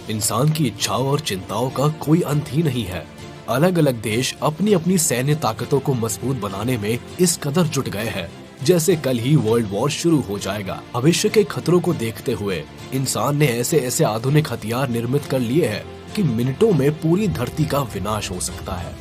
इंसान की इच्छाओं और चिंताओं का कोई अंत ही नहीं है। अलग अलग देश अपनी अपनी सैन्य ताकतों को मजबूत बनाने में इस कदर जुट गए हैं जैसे कल ही वर्ल्ड वॉर शुरू हो जाएगा। भविष्य के खतरों को देखते हुए इंसान ने ऐसे ऐसे आधुनिक हथियार निर्मित कर लिए हैं कि मिनटों में पूरी धरती का विनाश हो सकता है।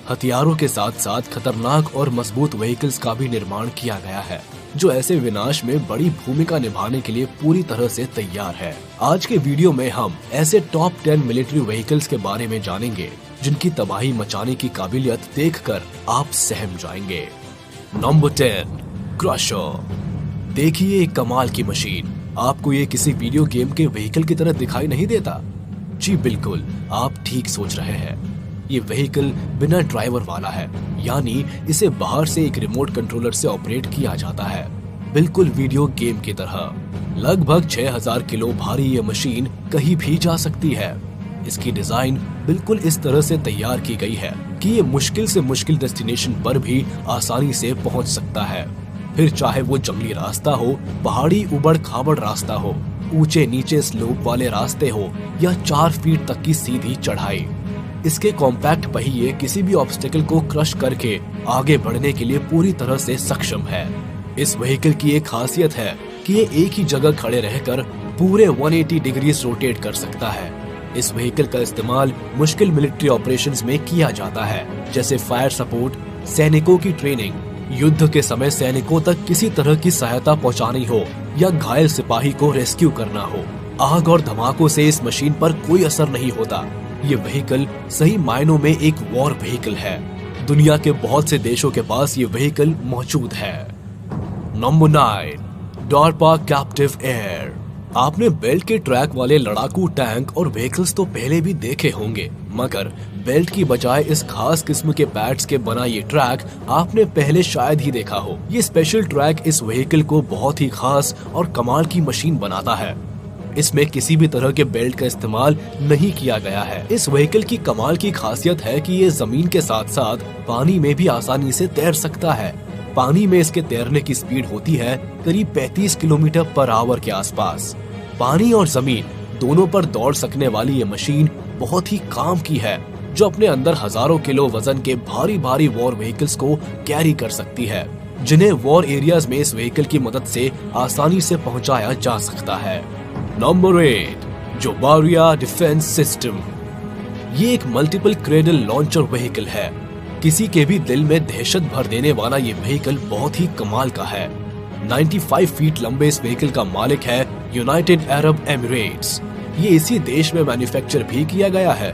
हथियारों के साथ साथ खतरनाक और मजबूत व्हीकल्स का भी निर्माण किया गया है जो ऐसे विनाश में बड़ी भूमिका निभाने के लिए पूरी तरह से तैयार है। आज के वीडियो में हम ऐसे टॉप 10 मिलिट्री व्हीकल्स के बारे में जानेंगे जिनकी तबाही मचाने की काबिलियत देखकर आप सहम जाएंगे। Number 10, crusher. देखिए एक कमाल की मशीन। आपको ये किसी वीडियो गेम के व्हीकल की तरह दिखाई नहीं देता? जी बिल्कुल, आप ठीक सोच रहे हैं। ये व्हीकल बिना ड्राइवर वाला है, यानी इसे बाहर से एक रिमोट कंट्रोलर से ऑपरेट किया जाता है, बिल्कुल वीडियो गेम की तरह। लगभग 6000 किलो भारी ये मशीन कहीं भी जा सकती है। इसकी डिजाइन बिल्कुल इस तरह से तैयार की गई है कि ये मुश्किल से मुश्किल डेस्टिनेशन पर भी आसानी से पहुंच सकता है, फिर चाहे वो जंगली रास्ता हो, पहाड़ी उबड़ खाबड़ रास्ता हो, ऊंचे नीचे स्लोप वाले रास्ते हो या 4 फीट तक की सीधी चढ़ाई। इसके कॉम्पैक्ट पहिए किसी भी ऑब्स्टेकल को क्रश करके आगे बढ़ने के लिए पूरी तरह से सक्षम है। इस व्हीकल की एक खासियत है कि ये एक ही जगह खड़े रहकर पूरे 180 डिग्रीज रोटेट कर सकता है। इस व्हीकल का इस्तेमाल मुश्किल मिलिट्री ऑपरेशंस में किया जाता है, जैसे फायर सपोर्ट, सैनिकों की ट्रेनिंग, युद्ध के समय सैनिकों तक किसी तरह की सहायता पहुंचानी हो या घायल सिपाही को रेस्क्यू करना हो। आग और धमाकों से इस मशीन पर कोई असर नहीं होता। ये व्हीकल सही मायनों में एक वॉर व्हीकल है। दुनिया के बहुत से देशों के पास ये व्हीकल मौजूद है। Number 9, DARPA captive air. आपने बेल्ट के ट्रैक वाले लड़ाकू टैंक और व्हीकल्स तो पहले भी देखे होंगे, मगर बेल्ट की बजाय इस खास किस्म के पैड्स के बना ये ट्रैक आपने पहले शायद ही देखा हो। ये स्पेशल ट्रैक इस व्हीकल को बहुत ही खास और कमाल की मशीन बनाता है। इसमें किसी भी तरह के बेल्ट का इस्तेमाल नहीं किया गया है। इस व्हीकल की कमाल की खासियत है कि ये जमीन के साथ साथ पानी में भी आसानी से तैर सकता है। पानी में इसके तैरने की स्पीड होती है करीब 35 किलोमीटर पर आवर के आसपास। पानी और जमीन दोनों पर दौड़ सकने वाली ये मशीन बहुत ही काम की है, जो अपने अंदर हजारों किलो वजन के भारी भारी वॉर व्हीकल्स को कैरी कर सकती है, जिन्हें वॉर एरियाज में इस व्हीकल की मदद से आसानी से पहुंचाया जा सकता है। नंबर 8, जोबारिया डिफेंस सिस्टम। ये एक मल्टीपल क्रेडल लॉन्चर व्हीकल है। किसी के भी दिल में दहशत भर देने वाला ये व्हीकल बहुत ही कमाल का है। 95 फीट लंबे इस व्हीकल का मालिक है यूनाइटेड अरब एमिरेट्स। ये इसी देश में मैन्युफैक्चर भी किया गया है।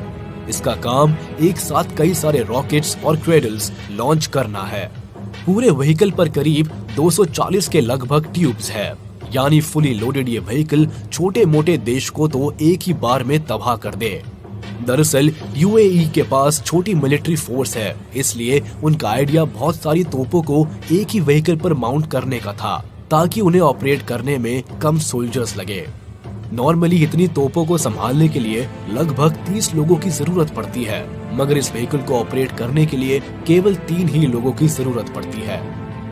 इसका काम एक साथ कई सारे रॉकेट्स और क्रेडल्स लॉन्च करना है। पूरे व्हीकल पर करीब 240 के लगभग ट्यूब्स है, यानी फुली लोडेड ये व्हीकल छोटे मोटे देश को तो एक ही बार में तबाह कर दे। दरअसल यूएई के पास छोटी मिलिट्री फोर्स है, इसलिए उनका आइडिया बहुत सारी तोपों को एक ही व्हीकल पर माउंट करने का था, ताकि उन्हें ऑपरेट करने में कम सोल्जर्स लगे। नॉर्मली इतनी तोपों को संभालने के लिए लगभग 30 लोगों की जरूरत पड़ती है, मगर इस व्हीकल को ऑपरेट करने के लिए केवल 3 ही लोगों की जरूरत पड़ती है।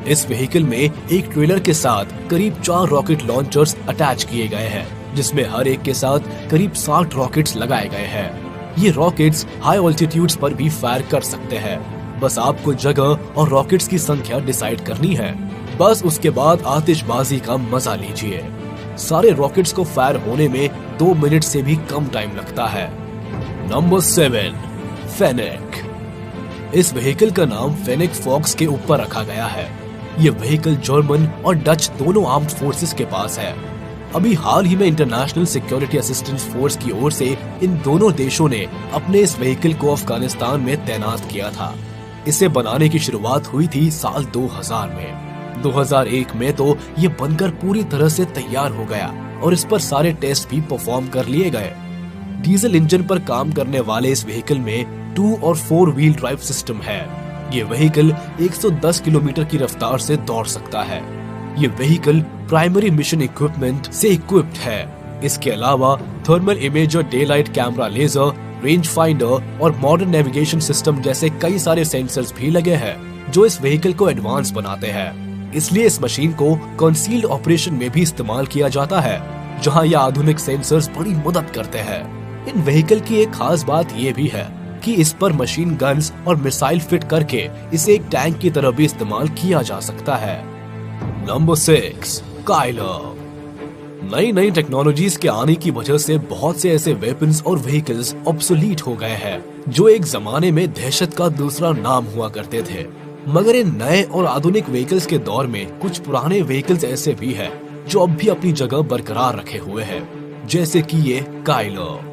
इस व्हीकल में एक ट्रेलर के साथ करीब 4 रॉकेट लॉन्चर्स अटैच किए गए हैं, जिसमें हर एक के साथ करीब 60 रॉकेट्स लगाए गए हैं। ये रॉकेट्स हाई ऑल्टीट्यूड्स पर भी फायर कर सकते हैं। बस आपको जगह और रॉकेट्स की संख्या डिसाइड करनी है। बस उसके बाद आतिशबाजी का मजा लीजिए। सारे रॉकेट्स को फायर होने में 2 मिनट से भी कम टाइम लगता है। नंबर 7, फेनेक। इस व्हीकल का नाम फेनेक फॉक्स के ऊपर रखा गया है। ये व्हीकल जर्मन और डच दोनों आर्म्ड फोर्सेस के पास है। अभी हाल ही में इंटरनेशनल सिक्योरिटी असिस्टेंस फोर्स की ओर से इन दोनों देशों ने अपने इस व्हीकल को अफगानिस्तान में तैनात किया था। इसे बनाने की शुरुआत हुई थी साल 2000 में। 2001 में तो ये बनकर पूरी तरह से तैयार हो गया और इस पर सारे टेस्ट भी परफॉर्म कर लिए गए। डीजल इंजन पर काम करने वाले इस व्हीकल में 2 और 4 व्हील ड्राइव सिस्टम है। ये व्हीकल 110 किलोमीटर की रफ्तार से दौड़ सकता है। ये व्हीकल प्राइमरी मिशन इक्विपमेंट से इक्विप्ड है। इसके अलावा thermal imager, day light camera, laser, range finder और मॉडर्न नेविगेशन सिस्टम जैसे कई सारे सेंसर्स भी लगे हैं, जो इस व्हीकल को एडवांस बनाते हैं। इसलिए इस मशीन को कंसील्ड ऑपरेशन में भी इस्तेमाल किया जाता है, जहां ये आधुनिक सेंसर्स बड़ी मदद करते हैं। इन व्हीकल की एक खास बात ये भी है कि इस पर मशीन गन्स और मिसाइल फिट करके इसे एक टैंक की तरह भी इस्तेमाल किया जा सकता है। Number 6, Kyler. नई नई टेक्नोलॉजीज के आने की वजह से बहुत से ऐसे वेपन्स और व्हीकल्स ऑब्सोलीट हो गए हैं जो एक जमाने में दहशत का दूसरा नाम हुआ करते थे। मगर इन नए और आधुनिक व्हीकल्स के दौर में कुछ पुराने व्हीकल्स ऐसे भी हैं जो अब भी अपनी जगह बरकरार रखे हुए हैं, जैसे कि ये काइलर।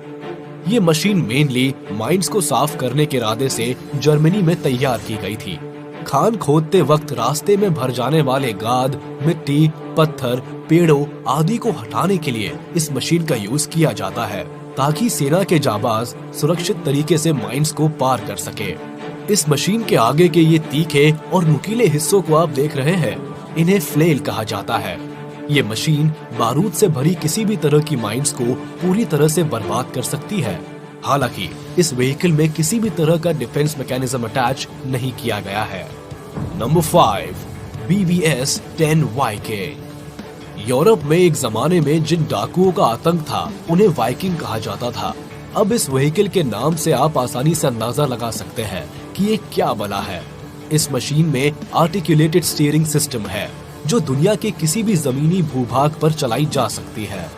ये मशीन मेनली माइंस को साफ करने के इरादे से जर्मनी में तैयार की गई थी। खान खोदते वक्त रास्ते में भर जाने वाले गाद, मिट्टी, पत्थर, पेड़ों आदि को हटाने के लिए इस मशीन का यूज किया जाता है ताकि सेना के जाबाज सुरक्षित तरीके से माइंस को पार कर सके। इस मशीन के आगे के ये तीखे और नुकीले हिस्सों को आप देख रहे हैं, इन्हें फ्लेल कहा जाता है। ये मशीन बारूद से भरी किसी भी तरह की माइंस को पूरी तरह से बर्बाद कर सकती है। हालांकि इस व्हीकल में किसी भी तरह का डिफेंस मैकेनिज्म अटैच नहीं किया गया है। Number 5, BVS 10 Viking. यूरोप में एक जमाने में जिन डाकुओं का आतंक था उन्हें वाइकिंग कहा जाता था। अब इस व्हीकल के नाम से आप आसानी से अंदाजा लगा सकते हैं कि ये क्या बला है। इस मशीन में आर्टिकुलेटेड स्टीयरिंग सिस्टम है जो दुनिया के किसी भी जमीनी भूभाग पर चलाई जा सकती है।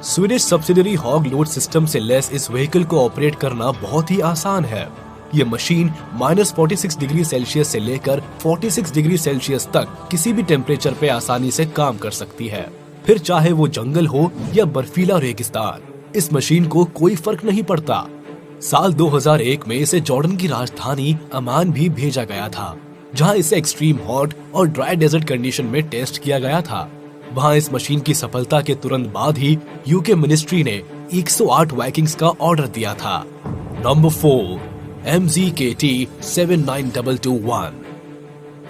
स्वीडिश सब्सिडरी हॉग लोड सिस्टम से लैस इस व्हीकल को ऑपरेट करना बहुत ही आसान है। ये मशीन -46 डिग्री सेल्सियस से लेकर 46 डिग्री सेल्सियस तक किसी भी टेम्परेचर पे आसानी से काम कर सकती है, फिर चाहे वो जंगल हो या बर्फीला रेगिस्तान, इस मशीन को कोई फर्क नहीं पड़ता। साल 2001 में इसे जॉर्डन की राजधानी अमान भी भेजा गया था, जहां इसे एक्सट्रीम हॉट और ड्राई डेजर्ट कंडीशन में टेस्ट किया गया था। वहां इस मशीन की सफलता के तुरंत बाद ही यूके मिनिस्ट्री ने 108 वाइकिंग्स का ऑर्डर दिया था। Number 4, MZKT 79221।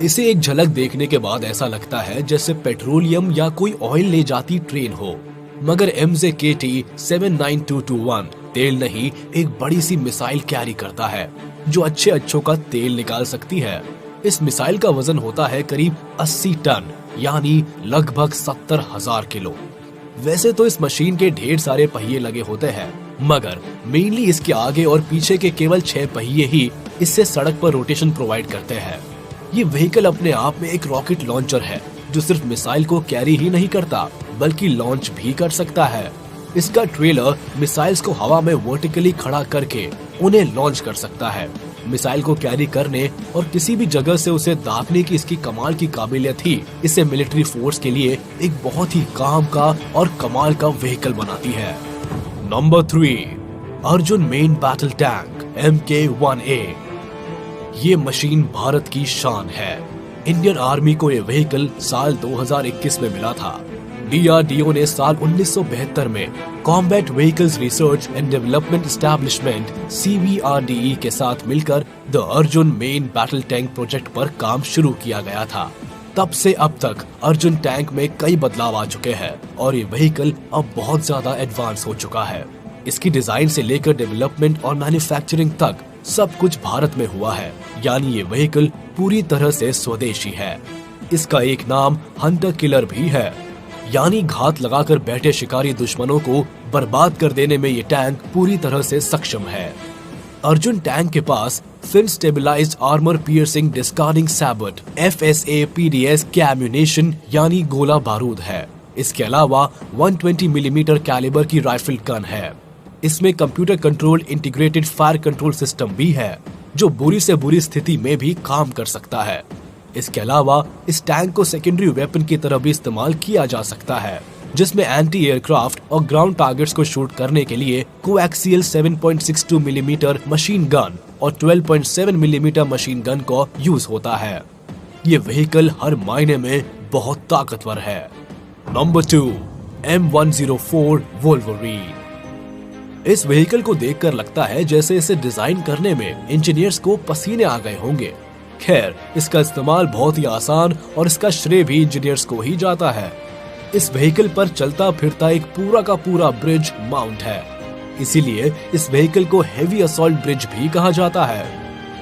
इसे एक झलक देखने के बाद ऐसा लगता है जैसे पेट्रोलियम या कोई ऑयल ले जाती ट्रेन हो, मगर MZKT 79221 तेल नहीं, एक बड़ी सी मिसाइल कैरी करता है जो अच्छों का तेल निकाल सकती है। इस मिसाइल का वजन होता है करीब 80 टन, यानी लगभग 70,000 किलो। वैसे तो इस मशीन के ढेर सारे पहिए लगे होते हैं, मगर मेनली इसके आगे और पीछे के केवल 6 पहिए ही इससे सड़क पर रोटेशन प्रोवाइड करते हैं। ये व्हीकल अपने आप में एक रॉकेट लॉन्चर है जो सिर्फ मिसाइल को कैरी ही नहीं करता बल्कि लॉन्च भी कर सकता है। इसका ट्रेलर मिसाइल्स को हवा में वर्टिकली खड़ा करके उन्हें लॉन्च कर सकता है। मिसाइल को कैरी करने और किसी भी जगह से उसे दागने की इसकी कमाल की काबिलियत ही इसे मिलिट्री फोर्स के लिए एक बहुत ही काम का और कमाल का व्हीकल बनाती है। Number 3, Arjun main battle tank MK1A। ये मशीन भारत की शान है। इंडियन आर्मी को ये व्हीकल साल 2021 में मिला था। DRDO ने साल 1972 में combat vehicles research and development establishment CBRDE के साथ मिलकर the Arjun main battle tank project पर काम शुरू किया गया था। तब से अब तक अर्जुन टैंक में कई बदलाव आ चुके हैं और ये व्हीकल अब बहुत ज्यादा एडवांस हो चुका है। इसकी डिजाइन से लेकर डेवलपमेंट और मैन्युफैक्चरिंग तक सब कुछ भारत में हुआ है, यानी ये व्हीकल पूरी तरह से स्वदेशी है। इसका एक नाम हंटर किलर भी है, यानी घात लगाकर बैठे शिकारी दुश्मनों को बर्बाद कर देने में ये टैंक पूरी तरह से सक्षम है। अर्जुन टैंक के पास fin stabilised armour piercing discarding sabot FSA-PDS ammunition यानी गोला बारूद है। इसके अलावा 120 मिलीमीटर कैलिबर की राइफल गन है। इसमें computer control integrated fire control system भी है जो बुरी से बुरी स्थिति में भी काम कर सकता है। इसके अलावा इस टैंक को सेकेंडरी वेपन की तरह भी इस्तेमाल किया जा सकता है, जिसमें एंटी एयरक्राफ्ट और ग्राउंड टारगेट्स को शूट करने के लिए कोएक्सियल 7.62 मिलीमीटर मशीन गन और 12.7 मिलीमीटर मशीन गन को यूज होता है। ये व्हीकल हर मायने में बहुत ताकतवर है। Number 2, M104 Wolverine. इस व्हीकल को देखकर लगता है जैसे इसे डिजाइन करने में इंजीनियर्स को पसीने आ गए होंगे। खैर, इसका इस्तेमाल बहुत ही आसान और इसका श्रेय भी इंजीनियर्स को ही जाता है। इस व्हीकल पर चलता फिरता एक पूरा का पूरा ब्रिज माउंट है, इसीलिए इस व्हीकल को हेवी असॉल्ट ब्रिज भी कहा जाता है।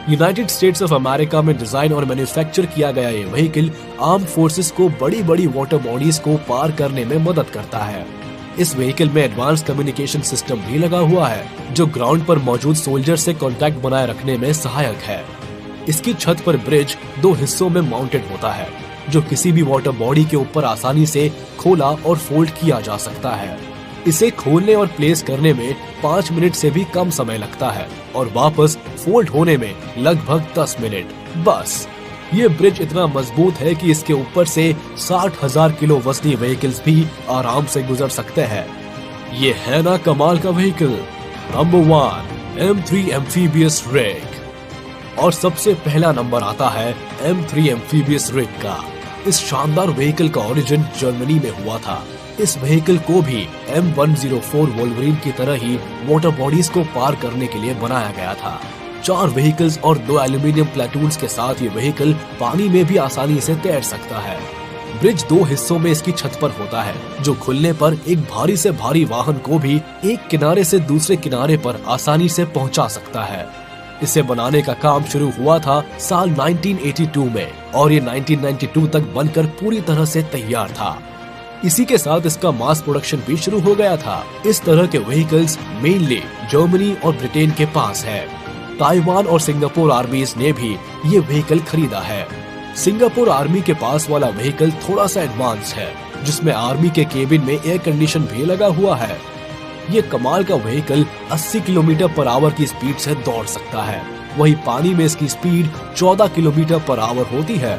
यूनाइटेड स्टेट्स ऑफ अमेरिका में डिजाइन और मैन्युफैक्चर किया गया ये व्हीकल आर्म फोर्सेस को बड़ी बड़ी वाटर बॉडीज को पार करने में मदद करता है। इस व्हीकल में एडवांस कम्युनिकेशन सिस्टम भी लगा हुआ है जो ग्राउंड पर मौजूद सोल्जर से कांटेक्ट बनाए रखने में सहायक है। इसकी छत पर ब्रिज 2 हिस्सों में माउंटेड होता है जो किसी भी वाटर बॉडी के ऊपर आसानी से खोला और फोल्ड किया जा सकता है। इसे खोलने और प्लेस करने में 5 मिनट से भी कम समय लगता है और वापस फोल्ड होने में लगभग 10 मिनट बस। ये ब्रिज इतना मजबूत है कि इसके ऊपर से 60,000 किलो वजनी व्हीकल्स भी आराम से गुजर सकते हैं। ये है ना कमाल का vehicle. Number 1 M3 amphibious rig. और सबसे पहला नंबर आता है M3 एम्फीबियस रिग का। इस शानदार व्हीकल का ओरिजिन जर्मनी में हुआ था। इस व्हीकल को भी M104 वोल्वरीन की तरह ही वाटर बॉडीज को पार करने के लिए बनाया गया था। 4 व्हीकल्स और 2 एल्यूमिनियम प्लेटून्स के साथ ये व्हीकल पानी में भी आसानी से तैर सकता है। ब्रिज 2 हिस्सों में इसकी छत पर होता है जो खुलने पर एक भारी से भारी वाहन को भी एक किनारे से दूसरे किनारे पर आसानी से पहुंचा सकता है। इसे बनाने का काम शुरू हुआ था साल 1982 में और ये 1992 तक बनकर पूरी तरह से तैयार था। इसी के साथ इसका मास प्रोडक्शन भी शुरू हो गया था। इस तरह के व्हीकल्स मेनली जर्मनी और ब्रिटेन के पास है। ताइवान और सिंगापुर आर्मीज ने भी ये व्हीकल खरीदा है। सिंगापुर आर्मी के पास वाला व्हीकल थोड़ा सा एडवांस है जिसमें आर्मी के केबिन में एयर कंडीशन भी लगा हुआ है। ये कमाल का व्हीकल 80 किलोमीटर पर आवर की स्पीड से दौड़ सकता है। वही पानी में इसकी स्पीड 14 किलोमीटर पर आवर होती है।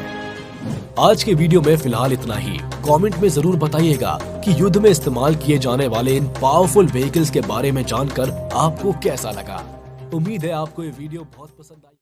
आज के वीडियो में फिलहाल इतना ही। कमेंट में जरूर बताइएगा कि युद्ध में इस्तेमाल किए जाने वाले इन पावरफुल व्हीकल्स के बारे में जानकर आपको कैसा लगा। उम्मीद है आपको ये वीडियो बहुत पसंद आई।